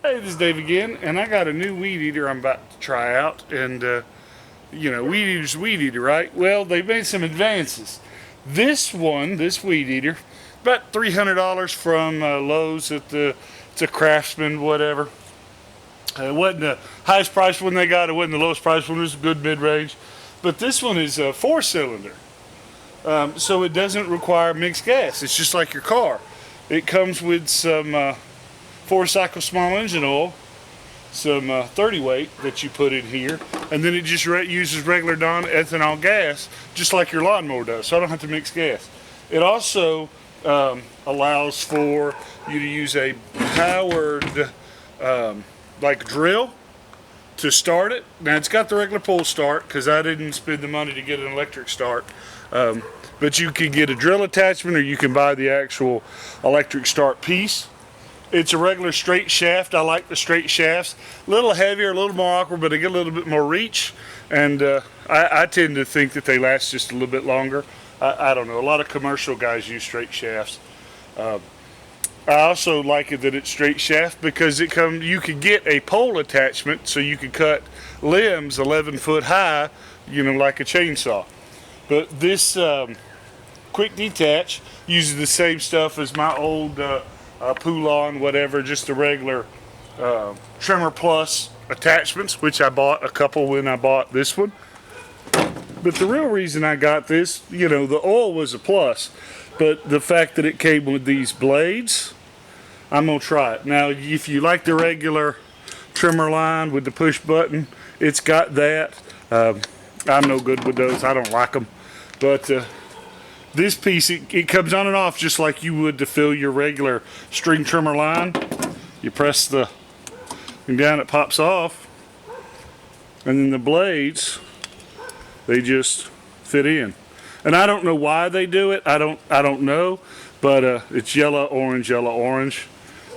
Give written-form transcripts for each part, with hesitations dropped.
Hey, this is Dave again, and I got a new weed eater I'm about to try out. And, you know, weed eater's weed eater, right? Well, they've made some advances. This weed eater, about $300 from Lowe's at it's a Craftsman, whatever. It wasn't the highest price one they got, it wasn't the lowest price one, it was a good mid-range. But this one is a 4-cylinder, so it doesn't require mixed gas. It's just like your car. It comes with some 4-cycle small engine oil, some 30 weight that you put in here, and then it just uses regular non-ethanol gas, just like your lawnmower does, so I don't have to mix gas. It also allows for you to use a powered like drill to start it. Now it's got the regular pull start because I didn't spend the money to get an electric start, but you can get a drill attachment or you can buy the actual electric start piece. It's a regular straight shaft. I like the straight shafts. A little heavier, a little more awkward, but they get a little bit more reach. And I tend to think that they last just a little bit longer. I don't know. A lot of commercial guys use straight shafts. I also like it that it's straight shaft because you can get a pole attachment so you can cut limbs 11 foot high, you know, like a chainsaw. But this Quick-Detach uses the same stuff as my old Poulon, whatever, just the regular Trimmer Plus attachments, which I bought a couple when I bought this one. But the real reason I got this, you know, the oil was a plus, but the fact that it came with these blades, I'm gonna try it. Now, if you like the regular trimmer line with the push button, it's got that. I'm no good with those, I don't like them. But this piece, it comes on and off just like you would to fill your regular string trimmer line. You press the thing down, it pops off, and then the blades, they just fit in. And I don't know why they do it. I don't know, but it's yellow, orange, yellow, orange.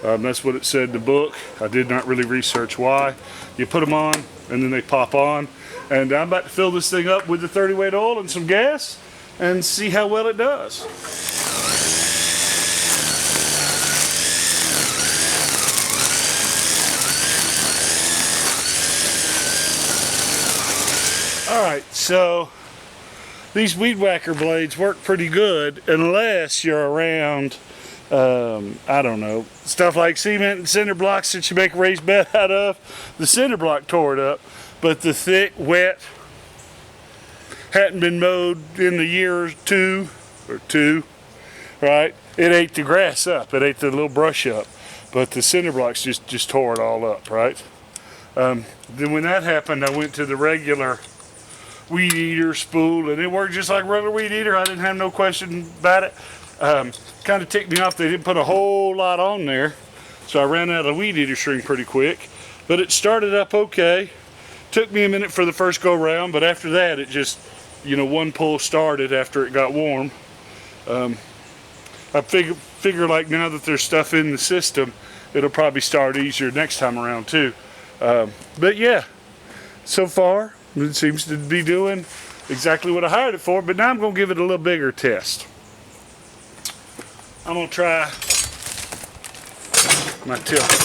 That's what it said in the book. I did not really research why. You put them on, and then they pop on. And I'm about to fill this thing up with the 30 weight oil and some gas, and see how well it does. Alright, so these weed whacker blades work pretty good unless you're around, I don't know, stuff like cement and cinder blocks that you make a raised bed out of. The cinder block tore it up, but the thick, wet, hadn't been mowed in a year or two, right? It ate the grass up, it ate the little brush up, but the cinder blocks just tore it all up, right? Then when that happened, I went to the regular weed eater spool, and it worked just like a regular weed eater. I didn't have no question about it. Kind of ticked me off they didn't put a whole lot on there, so I ran out of weed eater string pretty quick, but it started up okay. Took me a minute for the first go round, but after that it just, you know, one pull started after it got warm. I figure like now that there's stuff in the system, it'll probably start easier next time around too. But yeah, so far it seems to be doing exactly what I hired it for, but now I'm going to give it a little bigger test. I'm going to try my tilt.